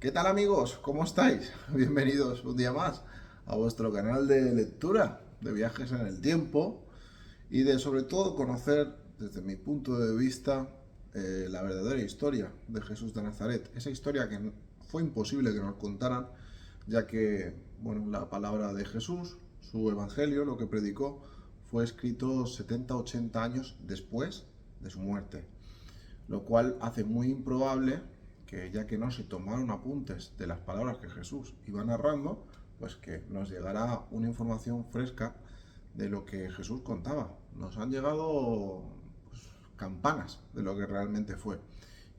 ¿Qué tal amigos? ¿Cómo estáis? Bienvenidos un día más a vuestro canal de lectura, de viajes en el tiempo y de sobre todo conocer desde mi punto de vista la verdadera historia de Jesús de Nazaret. Esa historia que fue imposible que nos contaran, ya que bueno, la palabra de Jesús, su evangelio, lo que predicó, fue escrito 70-80 años después de su muerte, lo cual hace muy improbable que, ya que no se tomaron apuntes de las palabras que Jesús iba narrando, pues que nos llegara una información fresca de lo que Jesús contaba. Nos han llegado pues, campanas de lo que realmente fue.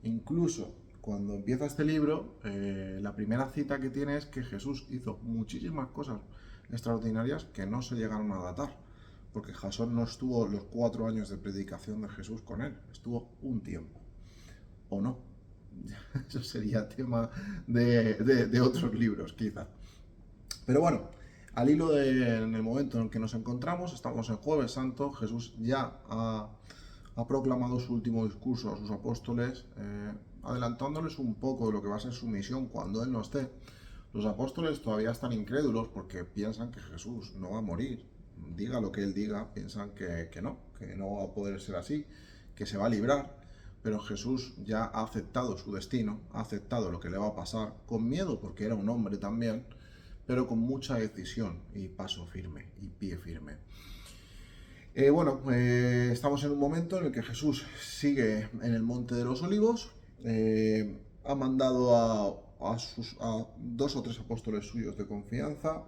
Incluso cuando empieza este libro, la primera cita que tiene es que Jesús hizo muchísimas cosas extraordinarias que no se llegaron a datar, porque Jasón no estuvo los 4 años de predicación de Jesús con él, estuvo un tiempo, o no. Eso sería tema de otros libros, quizá. Pero bueno, al hilo en el momento en el que nos encontramos, estamos en Jueves Santo, Jesús ya ha proclamado su último discurso a sus apóstoles, adelantándoles un poco de lo que va a ser su misión cuando Él no esté. Los apóstoles todavía están incrédulos porque piensan que Jesús no va a morir. Diga lo que Él diga, piensan que no va a poder ser así, que se va a librar. Pero Jesús ya ha aceptado su destino, ha aceptado lo que le va a pasar, con miedo porque era un hombre también, pero con mucha decisión y paso firme y pie firme. Estamos en un momento en el que Jesús sigue en el Monte de los Olivos, ha mandado a 2 o 3 apóstoles suyos de confianza,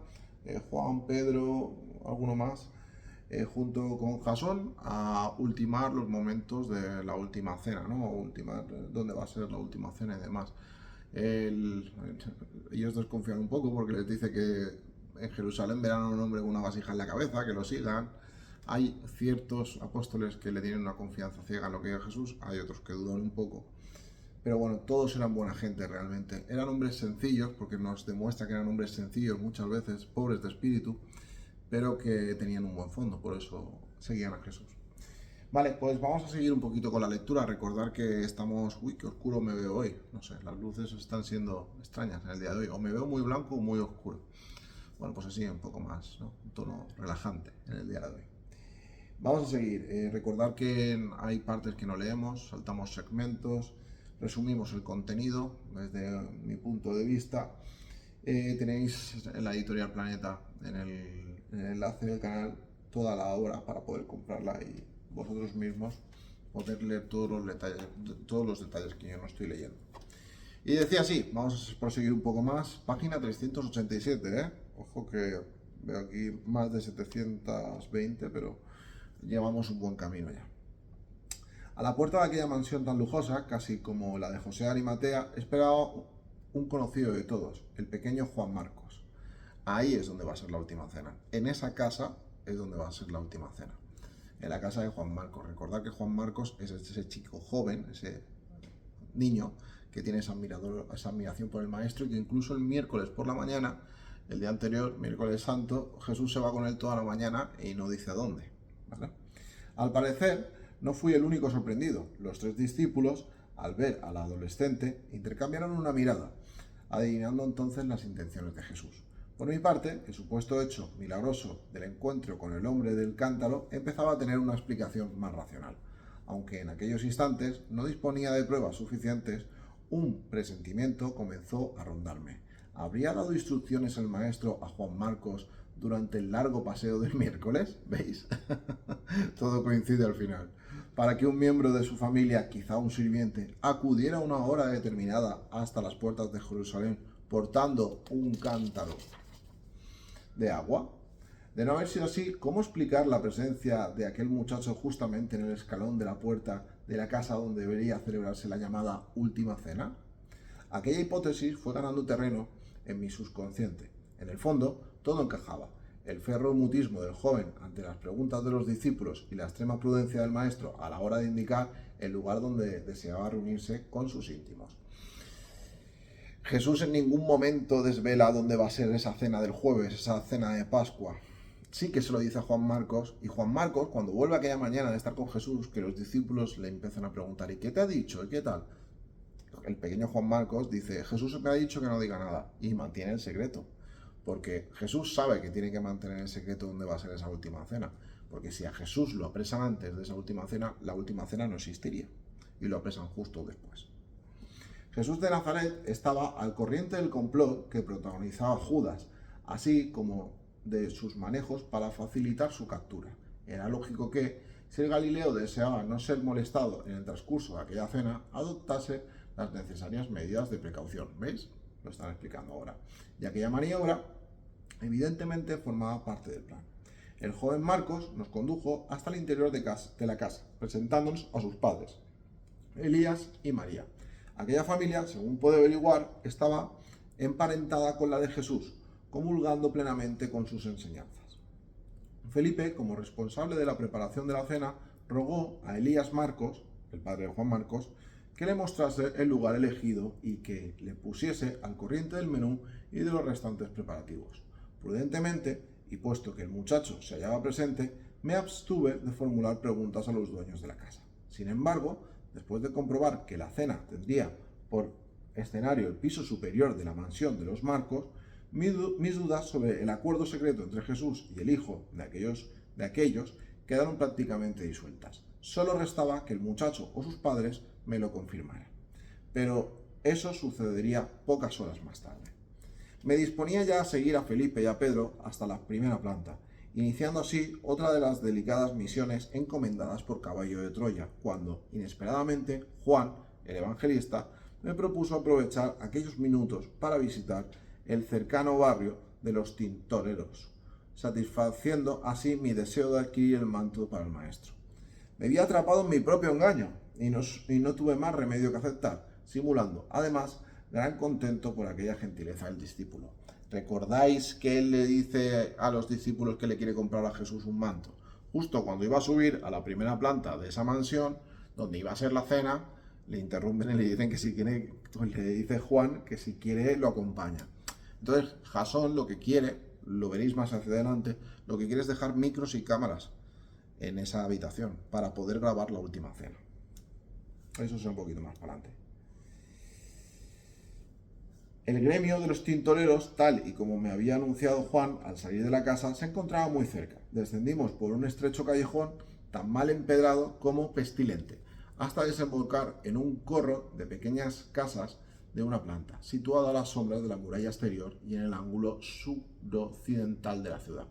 Juan, Pedro, alguno más, junto con Jasón, a ultimar los momentos de la última cena, ¿no? Ultimar dónde va a ser la última cena y demás. Ellos desconfían un poco porque les dice que en Jerusalén verán a un hombre con una vasija en la cabeza, que lo sigan. Hay ciertos apóstoles que le tienen una confianza ciega en lo que diga Jesús, hay otros que dudan un poco. Pero bueno, todos eran buena gente realmente. Eran hombres sencillos, porque nos demuestra que eran hombres sencillos muchas veces, pobres de espíritu, pero que tenían un buen fondo, por eso seguían a Jesús. Vale, pues vamos a seguir un poquito con la lectura. Recordar que estamos... Uy, qué oscuro me veo hoy. No sé, las luces están siendo extrañas en el día de hoy. O me veo muy blanco o muy oscuro. Bueno, pues así, un poco más, ¿no? Un tono relajante en el día de hoy. Vamos a seguir. Recordar que hay partes que no leemos, saltamos segmentos, resumimos el contenido desde mi punto de vista. Tenéis en la editorial Planeta, en el enlace del canal, toda la obra para poder comprarla y vosotros mismos poder leer todos los detalles que yo no estoy leyendo. Y decía así, vamos a proseguir un poco más, página 387, Ojo que veo aquí más de 720, pero llevamos un buen camino ya. A la puerta de aquella mansión tan lujosa, casi como la de José Arimatea, esperaba un conocido de todos, el pequeño Juan Marcos. Ahí es donde va a ser la última cena. En esa casa es donde va a ser la última cena. En la casa de Juan Marcos. Recordad que Juan Marcos es ese chico joven, ese niño que tiene esa admiración por el maestro, y que incluso el miércoles por la mañana, el día anterior, miércoles santo, Jesús se va con él toda la mañana y no dice a dónde, ¿vale? Al parecer, no fui el único sorprendido. Los 3 discípulos, al ver al adolescente, intercambiaron una mirada, adivinando entonces las intenciones de Jesús. Por mi parte, el supuesto hecho milagroso del encuentro con el hombre del cántaro empezaba a tener una explicación más racional. Aunque en aquellos instantes no disponía de pruebas suficientes, un presentimiento comenzó a rondarme. ¿Habría dado instrucciones el maestro a Juan Marcos durante el largo paseo del miércoles? ¿Veis? Todo coincide al final. Para que un miembro de su familia, quizá un sirviente, acudiera a una hora determinada hasta las puertas de Jerusalén portando un cántaro de agua. De no haber sido así, ¿cómo explicar la presencia de aquel muchacho justamente en el escalón de la puerta de la casa donde debería celebrarse la llamada última cena? Aquella hipótesis fue ganando terreno en mi subconsciente. En el fondo, todo encajaba. El férreo mutismo del joven ante las preguntas de los discípulos y la extrema prudencia del maestro a la hora de indicar el lugar donde deseaba reunirse con sus íntimos. Jesús en ningún momento desvela dónde va a ser esa cena del jueves, esa cena de Pascua. Sí que se lo dice a Juan Marcos, y Juan Marcos, cuando vuelve aquella mañana de estar con Jesús, que los discípulos le empiezan a preguntar, ¿y qué te ha dicho? ¿Y qué tal? el pequeño Juan Marcos dice, Jesús me ha dicho que no diga nada, y mantiene el secreto, porque Jesús sabe que tiene que mantener el secreto dónde va a ser esa última cena, porque si a Jesús lo apresan antes de esa última cena, la última cena no existiría, y lo apresan justo después. Jesús de Nazaret estaba al corriente del complot que protagonizaba Judas, así como de sus manejos para facilitar su captura. Era lógico que, si el Galileo deseaba no ser molestado en el transcurso de aquella cena, adoptase las necesarias medidas de precaución. ¿Veis? Lo están explicando ahora. Y aquella maniobra, evidentemente, formaba parte del plan. El joven Marcos nos condujo hasta el interior de la casa, presentándonos a sus padres, Elías y María. Aquella familia, según puede averiguar, estaba emparentada con la de Jesús, comulgando plenamente con sus enseñanzas. Felipe, como responsable de la preparación de la cena, rogó a Elías Marcos, el padre de Juan Marcos, que le mostrase el lugar elegido y que le pusiese al corriente del menú y de los restantes preparativos. Prudentemente, y puesto que el muchacho se hallaba presente, me abstuve de formular preguntas a los dueños de la casa. Sin embargo, después de comprobar que la cena tendría por escenario el piso superior de la mansión de los Marcos, mis dudas sobre el acuerdo secreto entre Jesús y el hijo de aquellos quedaron prácticamente disueltas. Solo restaba que el muchacho o sus padres me lo confirmaran. Pero eso sucedería pocas horas más tarde. Me disponía ya a seguir a Felipe y a Pedro hasta la primera planta, iniciando así otra de las delicadas misiones encomendadas por Caballo de Troya, cuando, inesperadamente, Juan, el evangelista, me propuso aprovechar aquellos minutos para visitar el cercano barrio de los Tintoreros, satisfaciendo así mi deseo de adquirir el manto para el maestro. Me vi atrapado en mi propio engaño y no tuve más remedio que aceptar, simulando, además, gran contento por aquella gentileza del discípulo. ¿Recordáis que él le dice a los discípulos que le quiere comprar a Jesús un manto? Justo cuando iba a subir a la primera planta de esa mansión, donde iba a ser la cena, le interrumpen y le dicen que si quiere, le dice Juan que si quiere lo acompaña. Entonces, Jasón lo que quiere, lo veréis más hacia adelante, lo que quiere es dejar micros y cámaras en esa habitación para poder grabar la última cena. Eso es un poquito más para adelante. El gremio de los tintoreros, tal y como me había anunciado Juan al salir de la casa, se encontraba muy cerca. Descendimos por un estrecho callejón tan mal empedrado como pestilente, hasta desembocar en un corro de pequeñas casas de una planta, situado a las sombras de la muralla exterior y en el ángulo suroccidental de la ciudad.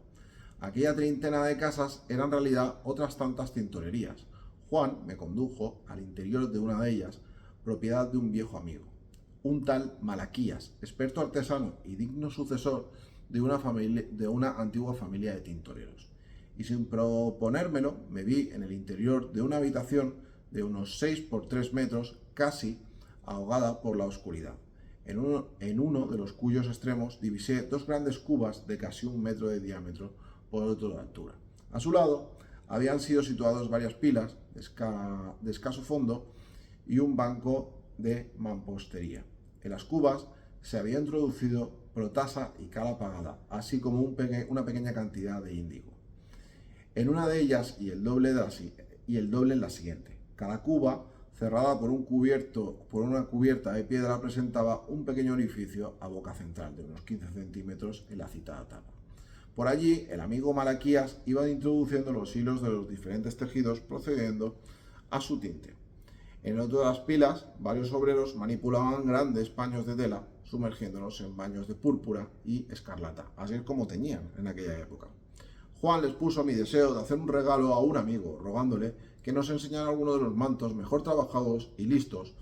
Aquella treintena de casas eran en realidad otras tantas tintorerías. Juan me condujo al interior de una de ellas, propiedad de un viejo amigo, un tal Malaquías, experto artesano y digno sucesor de una antigua familia de tintoreros. Y sin proponérmelo, me vi en el interior de una habitación de unos 6 por 3 metros, casi ahogada por la oscuridad, en uno de los cuyos extremos divisé dos grandes cubas de casi 1 metro de diámetro por otro de altura. A su lado habían sido situados varias pilas de escaso fondo y un banco de mampostería. En las cubas se había introducido protasa y cal apagada, así como una pequeña cantidad de índigo. En una de ellas y el doble en la siguiente. Cada cuba, cerrada por una cubierta de piedra, presentaba un pequeño orificio a boca central de unos 15 centímetros en la citada tapa. Por allí, el amigo Malaquías iba introduciendo los hilos de los diferentes tejidos procediendo a su tinte. En otra de las pilas, varios obreros manipulaban grandes paños de tela, sumergiéndolos en baños de púrpura y escarlata, así es como teñían en aquella época. Juan les puso mi deseo de hacer un regalo a un amigo, rogándole que nos enseñara alguno de los mantos mejor trabajados y listos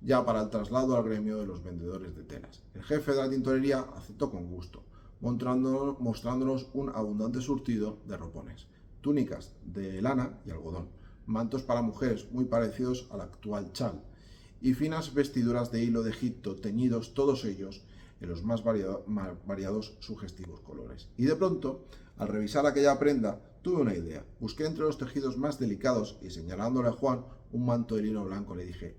ya para el traslado al gremio de los vendedores de telas. El jefe de la tintorería aceptó con gusto, mostrándonos un abundante surtido de ropones, túnicas de lana y algodón, mantos para mujeres muy parecidos al actual chal, y finas vestiduras de hilo de Egipto teñidos todos ellos en los más variados sugestivos colores. Y de pronto, al revisar aquella prenda, tuve una idea. Busqué entre los tejidos más delicados y señalándole a Juan un manto de lino blanco le dije,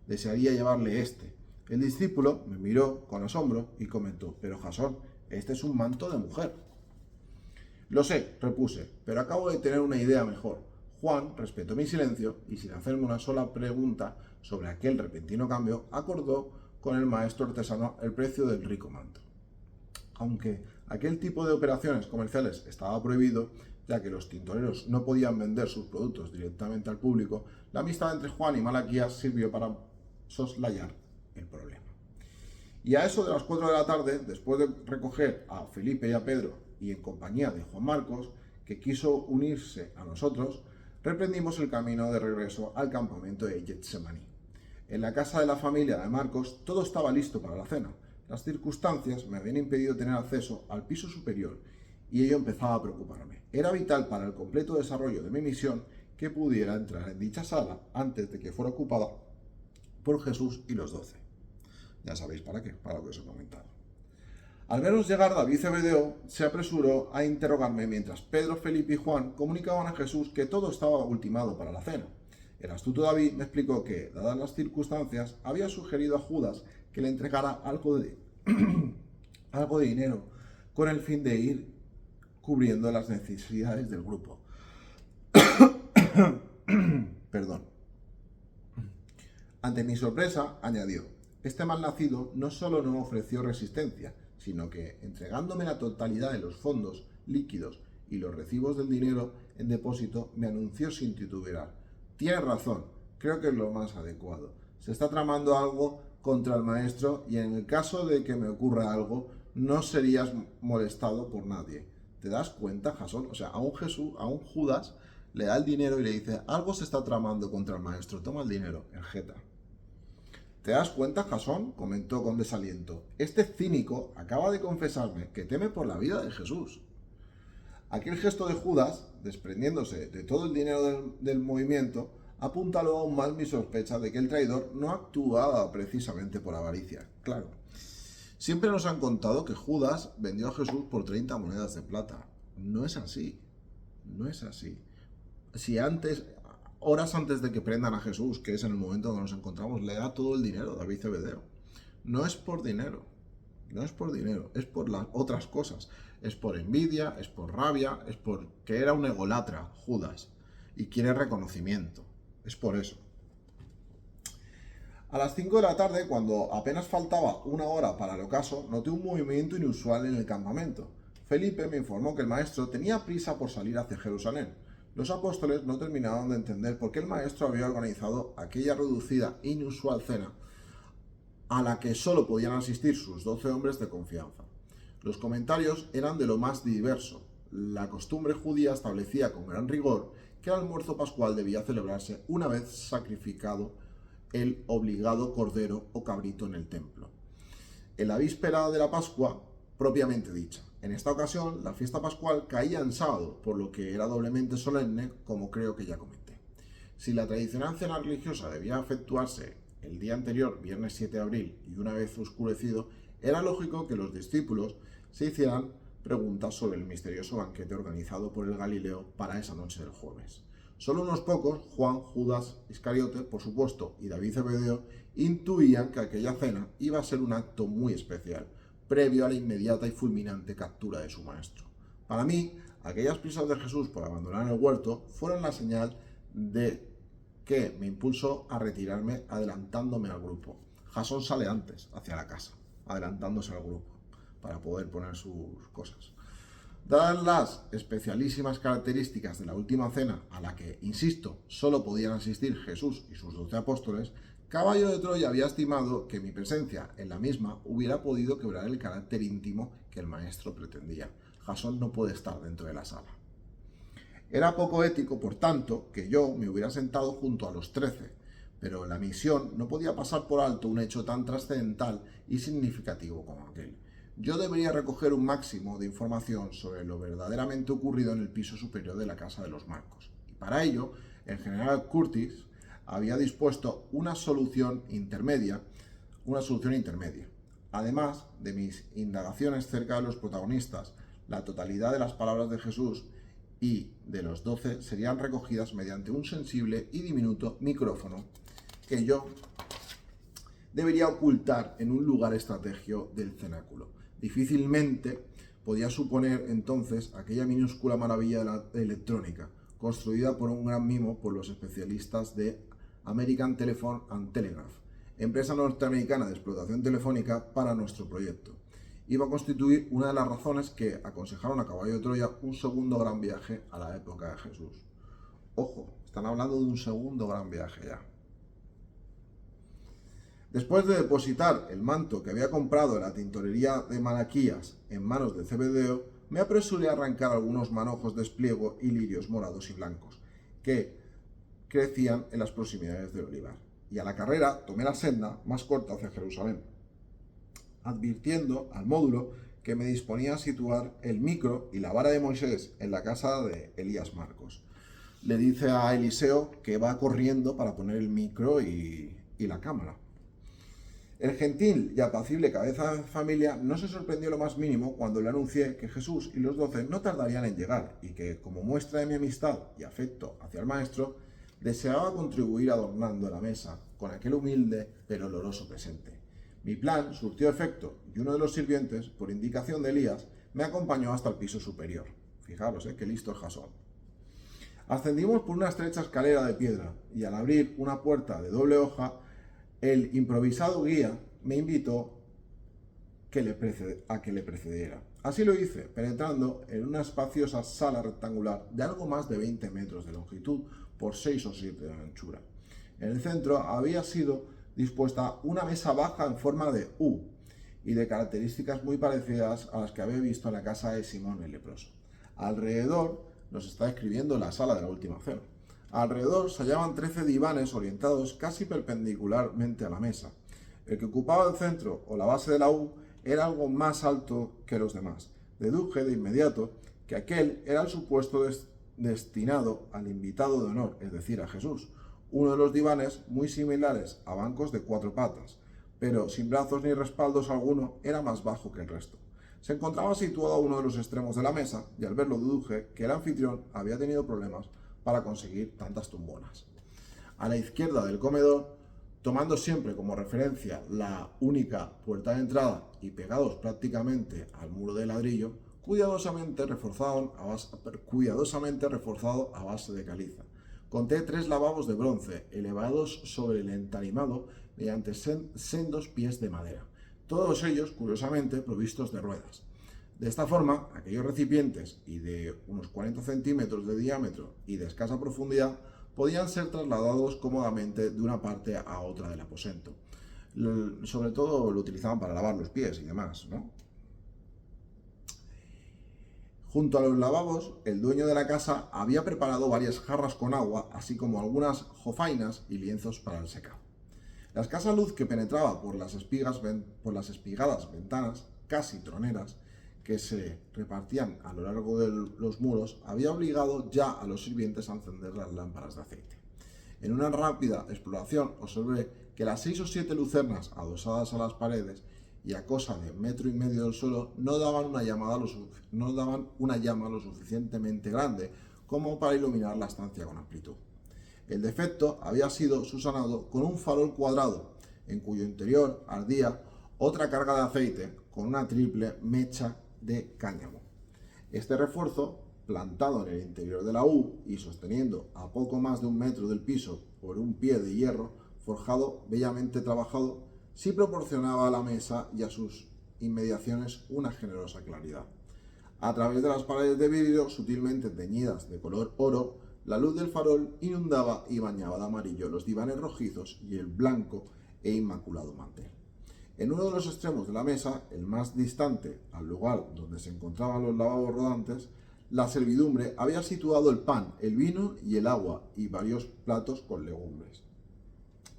desearía llevarle este. El discípulo me miró con asombro y comentó, pero Jasón, este es un manto de mujer. Lo sé, repuse, pero acabo de tener una idea mejor. Juan respetó mi silencio y sin hacerme una sola pregunta sobre aquel repentino cambio, acordó con el maestro artesano el precio del rico manto. Aunque aquel tipo de operaciones comerciales estaba prohibido, ya que los tintoreros no podían vender sus productos directamente al público, la amistad entre Juan y Malaquías sirvió para soslayar el problema. Y a eso de las 4 de la tarde, después de recoger a Felipe y a Pedro, y en compañía de Juan Marcos, que quiso unirse a nosotros, reprendimos el camino de regreso al campamento de Getsemaní. En la casa de la familia de Marcos todo estaba listo para la cena. Las circunstancias me habían impedido tener acceso al piso superior y ello empezaba a preocuparme. Era vital para el completo desarrollo de mi misión que pudiera entrar en dicha sala antes de que fuera ocupada por Jesús y los 12. Ya sabéis para qué, para lo que os he comentado. Al vernos llegar, David Zebedeo se apresuró a interrogarme mientras Pedro, Felipe y Juan comunicaban a Jesús que todo estaba ultimado para la cena. El astuto David me explicó que, dadas las circunstancias, había sugerido a Judas que le entregara algo de dinero con el fin de ir cubriendo las necesidades del grupo. Perdón. Ante mi sorpresa, añadió: este malnacido no solo no ofreció resistencia, sino que, entregándome la totalidad de los fondos líquidos y los recibos del dinero en depósito, me anunció sin titubear: tienes razón, creo que es lo más adecuado. Se está tramando algo contra el maestro y en el caso de que me ocurra algo, no serías molestado por nadie. ¿Te das cuenta, Jasón? O sea, a un Judas le da el dinero y le dice: algo se está tramando contra el maestro, toma el dinero, el jeta. ¿Te das cuenta, Jasón?, comentó con desaliento. Este cínico acaba de confesarme que teme por la vida de Jesús. Aquel gesto de Judas, desprendiéndose de todo el dinero del movimiento, apuntaló aún más mi sospecha de que el traidor no actuaba precisamente por avaricia. Claro, siempre nos han contado que Judas vendió a Jesús por 30 monedas de plata. No es así. No es así. Si horas antes de que prendan a Jesús, que es en el momento donde nos encontramos, le da todo el dinero David Zebedeo. No es por dinero, no es por dinero, es por las otras cosas. Es por envidia, es por rabia, es porque era un ególatra, Judas, y quiere reconocimiento. Es por eso. A las 5 de la tarde, cuando apenas faltaba una hora para el ocaso, noté un movimiento inusual en el campamento. Felipe me informó que el maestro tenía prisa por salir hacia Jerusalén. Los apóstoles no terminaban de entender por qué el maestro había organizado aquella reducida e inusual cena a la que solo podían asistir sus 12 hombres de confianza. Los comentarios eran de lo más diverso. La costumbre judía establecía con gran rigor que el almuerzo pascual debía celebrarse una vez sacrificado el obligado cordero o cabrito en el templo, en la víspera de la Pascua propiamente dicha. En esta ocasión, la fiesta pascual caía en sábado, por lo que era doblemente solemne, como creo que ya comenté. Si la tradicional cena religiosa debía efectuarse el día anterior, viernes 7 de abril, y una vez oscurecido, era lógico que los discípulos se hicieran preguntas sobre el misterioso banquete organizado por el Galileo para esa noche del jueves. Solo unos pocos, Juan, Judas Iscariote, por supuesto, y David Zebedeo, intuían que aquella cena iba a ser un acto muy especial, previo a la inmediata y fulminante captura de su maestro. Para mí, aquellas prisas de Jesús por abandonar el huerto fueron la señal de que me impulsó a retirarme adelantándome al grupo. Jasón sale antes, hacia la casa, adelantándose al grupo, para poder poner sus cosas. Dadas las especialísimas características de la última cena, a la que, insisto, solo podían asistir Jesús y sus 12 apóstoles, Caballo de Troya había estimado que mi presencia en la misma hubiera podido quebrar el carácter íntimo que el maestro pretendía. Jasón no puede estar dentro de la sala. Era poco ético, por tanto, que yo me hubiera sentado junto a los 13, pero la misión no podía pasar por alto un hecho tan trascendental y significativo como aquel. Yo debería recoger un máximo de información sobre lo verdaderamente ocurrido en el piso superior de la casa de los Marcos. Y para ello, el general Curtis había dispuesto una solución intermedia. Además de mis indagaciones cerca de los protagonistas, la totalidad de las palabras de Jesús y de los 12 serían recogidas mediante un sensible y diminuto micrófono que yo debería ocultar en un lugar estratégico del cenáculo. Difícilmente podía suponer entonces aquella minúscula maravilla de la electrónica, construida por un gran mimo por los especialistas de American Telephone and Telegraph, empresa norteamericana de explotación telefónica para nuestro proyecto. Iba a constituir una de las razones que aconsejaron a caballo de Troya un segundo gran viaje a la época de Jesús. Ojo, están hablando de un segundo gran viaje ya. Después de depositar el manto que había comprado en la tintorería de Malaquías en manos de Zebedeo, me apresuré a arrancar algunos manojos de espliego y lirios morados y blancos que crecían en las proximidades del olivar. Y a la carrera tomé la senda más corta hacia Jerusalén, advirtiendo al módulo que me disponía a situar el micro y la vara de Moisés en la casa de Elías Marcos. Le dice a Eliseo que va corriendo para poner el micro y la cámara. El gentil y apacible cabeza de familia no se sorprendió lo más mínimo cuando le anuncié que Jesús y los 12 no tardarían en llegar y que, como muestra de mi amistad y afecto hacia el maestro, deseaba contribuir adornando la mesa con aquel humilde pero oloroso presente. Mi plan surtió efecto y uno de los sirvientes, por indicación de Elías, me acompañó hasta el piso superior. Fijaros, qué listo es Jasón. Ascendimos por una estrecha escalera de piedra y al abrir una puerta de doble hoja, el improvisado guía me invitó a que le precediera. Así lo hice, penetrando en una espaciosa sala rectangular de algo más de 20 metros de longitud por 6 o 7 de anchura. En el centro había sido dispuesta una mesa baja en forma de U y de características muy parecidas a las que había visto en la casa de Simón el leproso. Alrededor, nos está describiendo la sala de la última cena. Alrededor se hallaban 13 divanes orientados casi perpendicularmente a la mesa. El que ocupaba el centro o la base de la U era algo más alto que los demás. Deduje de inmediato que aquel era el supuesto destinado al invitado de honor, es decir, a Jesús. Uno de los divanes, muy similares a bancos de 4 patas, pero sin brazos ni respaldos alguno, era más bajo que el resto. Se encontraba situado a uno de los extremos de la mesa y al verlo deduje que el anfitrión había tenido problemas para conseguir tantas tumbonas. A la izquierda del comedor, tomando siempre como referencia la única puerta de entrada y pegados prácticamente al muro de ladrillo, cuidadosamente reforzado a base de caliza. Conté 3 lavabos de bronce, elevados sobre el entarimado mediante sendos pies de madera, todos ellos, curiosamente, provistos de ruedas. De esta forma, aquellos recipientes y de unos 40 centímetros de diámetro y de escasa profundidad podían ser trasladados cómodamente de una parte a otra del aposento. Sobre todo lo utilizaban para lavar los pies y demás, ¿no? Junto a los lavabos, el dueño de la casa había preparado varias jarras con agua, así como algunas jofainas y lienzos para el secado. La escasa luz que penetraba por las espigadas ventanas, casi troneras, que se repartían a lo largo de los muros, había obligado ya a los sirvientes a encender las lámparas de aceite. En una rápida exploración observé que las 6 o 7 lucernas adosadas a las paredes y a cosa de 1,5 metros del suelo no daban una llama lo suficientemente grande como para iluminar la estancia con amplitud. El defecto había sido subsanado con un farol cuadrado, en cuyo interior ardía otra carga de aceite con una triple mecha de cáñamo. Este refuerzo, plantado en el interior de la U y sosteniendo a poco más de 1 metro del piso por un pie de hierro forjado, bellamente trabajado, sí proporcionaba a la mesa y a sus inmediaciones una generosa claridad. A través de las paredes de vidrio sutilmente teñidas de color oro, la luz del farol inundaba y bañaba de amarillo los divanes rojizos y el blanco e inmaculado mantel. En uno de los extremos de la mesa, el más distante al lugar donde se encontraban los lavabos rodantes, la servidumbre había situado el pan, el vino y el agua y varios platos con legumbres.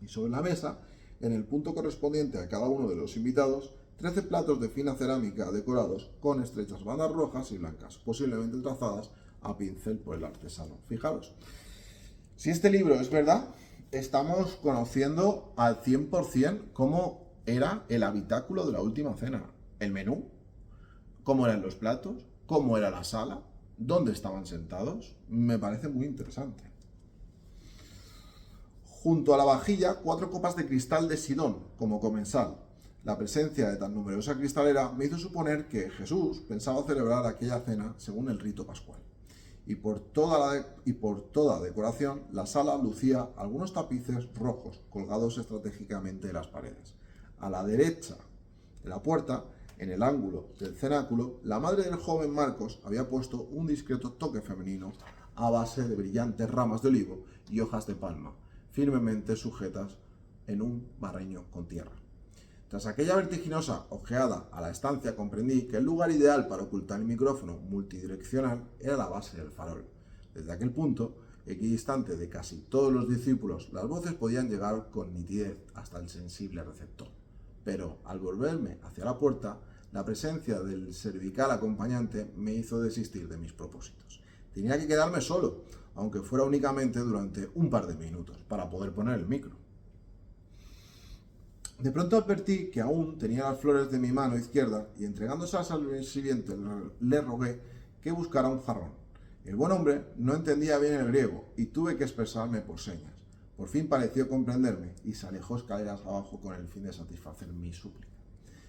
Y sobre la mesa, en el punto correspondiente a cada uno de los invitados, 13 platos de fina cerámica decorados con estrechas bandas rojas y blancas, posiblemente trazadas a pincel por el artesano. Fijaros, si este libro es verdad, estamos conociendo al 100% cómo era el habitáculo de la última cena, el menú, cómo eran los platos, cómo era la sala, dónde estaban sentados. Me parece muy interesante. Junto a la vajilla, 4 copas de cristal de Sidón, como comensal. La presencia de tan numerosa cristalera me hizo suponer que Jesús pensaba celebrar aquella cena según el rito pascual. y por toda decoración, la sala lucía algunos tapices rojos colgados estratégicamente de las paredes. A la derecha de la puerta, en el ángulo del cenáculo, la madre del joven Marcos había puesto un discreto toque femenino a base de brillantes ramas de olivo y hojas de palma, firmemente sujetas en un barreño con tierra. Tras aquella vertiginosa ojeada a la estancia, comprendí que el lugar ideal para ocultar el micrófono multidireccional era la base del farol. Desde aquel punto, equidistante de casi todos los discípulos, las voces podían llegar con nitidez hasta el sensible receptor. Pero, al volverme hacia la puerta, la presencia del cervical acompañante me hizo desistir de mis propósitos. Tenía que quedarme solo, aunque fuera únicamente durante un par de minutos, para poder poner el micro. De pronto advertí que aún tenía las flores de mi mano izquierda y entregándoselas al sirviente le rogué que buscara un jarrón. El buen hombre no entendía bien el griego y tuve que expresarme por señas. Por fin pareció comprenderme y se alejó escaleras abajo con el fin de satisfacer mi súplica.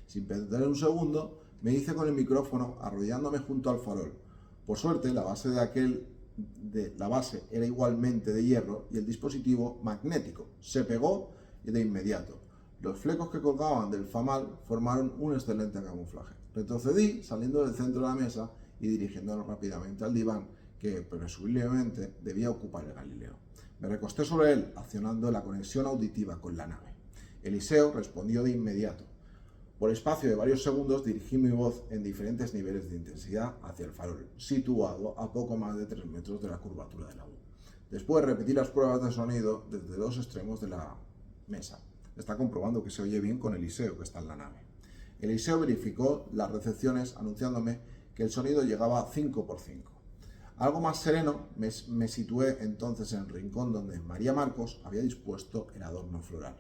Sin perder un segundo, me hice con el micrófono arrodillándome junto al farol. Por suerte, la base era igualmente de hierro y el dispositivo magnético. Se pegó y de inmediato. Los flecos que colgaban del famal formaron un excelente camuflaje. Retrocedí, saliendo del centro de la mesa y dirigiéndonos rápidamente al diván que presumiblemente debía ocupar el Galileo. Me recosté sobre él, accionando la conexión auditiva con la nave. Eliseo respondió de inmediato. Por espacio de varios segundos dirigí mi voz en diferentes niveles de intensidad hacia el farol, situado a poco más de 3 metros de la curvatura de la U. Después repetí las pruebas de sonido desde los extremos de la mesa. Está comprobando que se oye bien con Eliseo, que está en la nave. Eliseo verificó las recepciones anunciándome que el sonido llegaba 5x5. Algo más sereno, me situé entonces en el rincón donde María Marcos había dispuesto el adorno floral.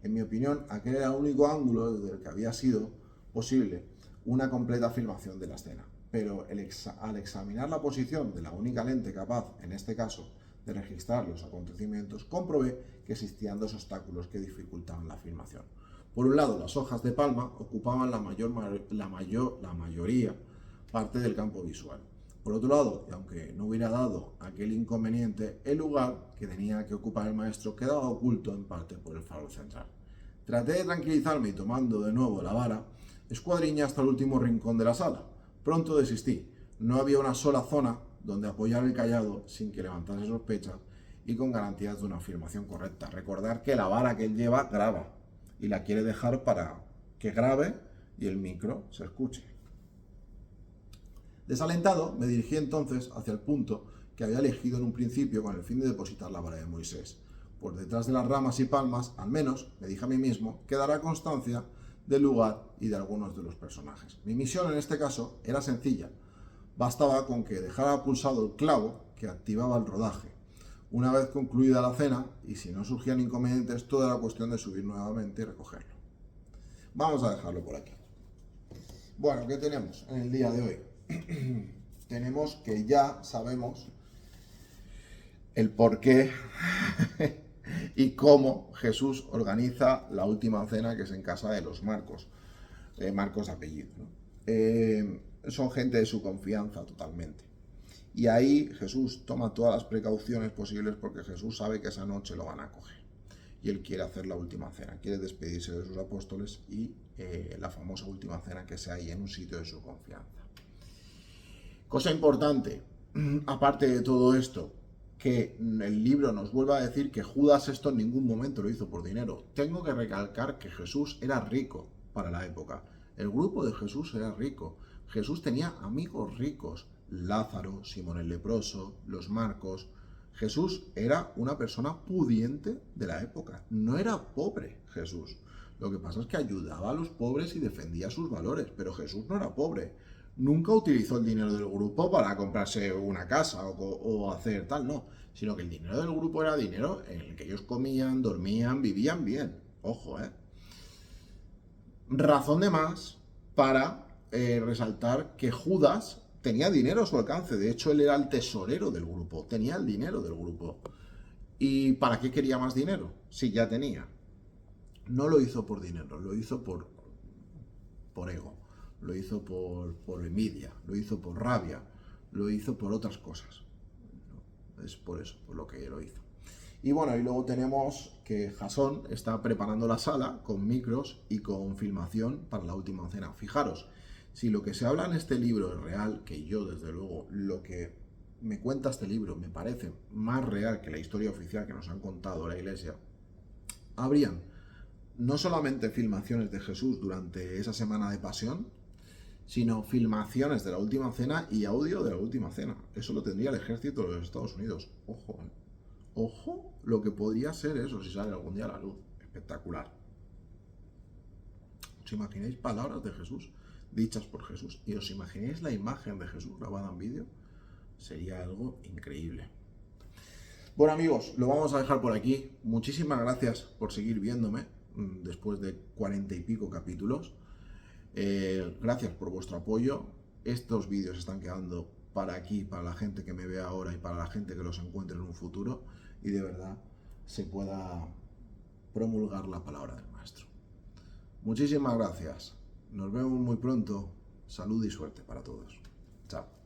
En mi opinión, aquel era el único ángulo desde el que había sido posible una completa filmación de la escena. Pero al examinar la posición de la única lente capaz, en este caso, de registrar los acontecimientos, comprobé que existían 2 obstáculos que dificultaban la filmación. Por un lado, las hojas de palma ocupaban la mayoría parte del campo visual. Por otro lado, y aunque no hubiera dado aquel inconveniente, el lugar que tenía que ocupar el maestro quedaba oculto en parte por el farol central. Traté de tranquilizarme y tomando de nuevo la vara, escuadriñé hasta el último rincón de la sala. Pronto desistí. No había una sola zona donde apoyar el cayado sin que levantase sospechas y con garantías de una afirmación correcta. Recordar que la vara que él lleva graba y la quiere dejar para que grabe y el micro se escuche. Desalentado, me dirigí entonces hacia el punto que había elegido en un principio con el fin de depositar la vara de Moisés. Por detrás de las ramas y palmas, al menos, me dije a mí mismo, quedará constancia del lugar y de algunos de los personajes. Mi misión en este caso era sencilla. Bastaba con que dejara pulsado el clavo que activaba el rodaje. Una vez concluida la cena, y si no surgían inconvenientes, toda era cuestión de subir nuevamente y recogerlo. Vamos a dejarlo por aquí. Bueno, ¿qué tenemos en el día de hoy? Tenemos que ya sabemos el por qué y cómo Jesús organiza la última cena, que es en casa de los Marcos. Marcos de apellido, ¿no? Son gente de su confianza totalmente. Y ahí Jesús toma todas las precauciones posibles porque Jesús sabe que esa noche lo van a coger. Y él quiere hacer la última cena, quiere despedirse de sus apóstoles y la famosa última cena que sea ahí en un sitio de su confianza. Cosa importante, aparte de todo esto, que el libro nos vuelva a decir que Judas esto en ningún momento lo hizo por dinero. Tengo que recalcar que Jesús era rico para la época. El grupo de Jesús era rico. Jesús tenía amigos ricos. Lázaro, Simón el leproso, los Marcos. Jesús era una persona pudiente de la época. No era pobre Jesús. Lo que pasa es que ayudaba a los pobres y defendía sus valores. Pero Jesús no era pobre. Nunca utilizó el dinero del grupo para comprarse una casa o hacer tal, no. Sino que el dinero del grupo era dinero en el que ellos comían, dormían, vivían bien. Ojo, Razón de más para resaltar que Judas tenía dinero a su alcance. De hecho, él era el tesorero del grupo. Tenía el dinero del grupo. ¿Y para qué quería más dinero? Si ya tenía. No lo hizo por dinero, lo hizo por ego. Lo hizo por envidia, lo hizo por rabia, lo hizo por otras cosas. Es por eso, por lo que lo hizo. Y bueno, y luego tenemos que Jasón está preparando la sala con micros y con filmación para la última cena. Fijaros, si lo que se habla en este libro es real, que yo desde luego lo que me cuenta este libro me parece más real que la historia oficial que nos han contado la Iglesia, habrían no solamente filmaciones de Jesús durante esa semana de pasión, sino filmaciones de la última cena y audio de la última cena. Eso lo tendría el ejército de los Estados Unidos. Ojo, ¿eh? Ojo lo que podría ser eso si sale algún día a la luz. Espectacular. ¿Os imagináis palabras de Jesús dichas por Jesús? ¿Y os imagináis la imagen de Jesús grabada en vídeo? Sería algo increíble. Bueno amigos, lo vamos a dejar por aquí. Muchísimas gracias por seguir viéndome después de 40 y pico capítulos. Gracias por vuestro apoyo. Estos vídeos están quedando para aquí, para la gente que me ve ahora y para la gente que los encuentre en un futuro y de verdad se pueda promulgar la palabra del Maestro. Muchísimas gracias. Nos vemos muy pronto. Salud y suerte para todos. Chao.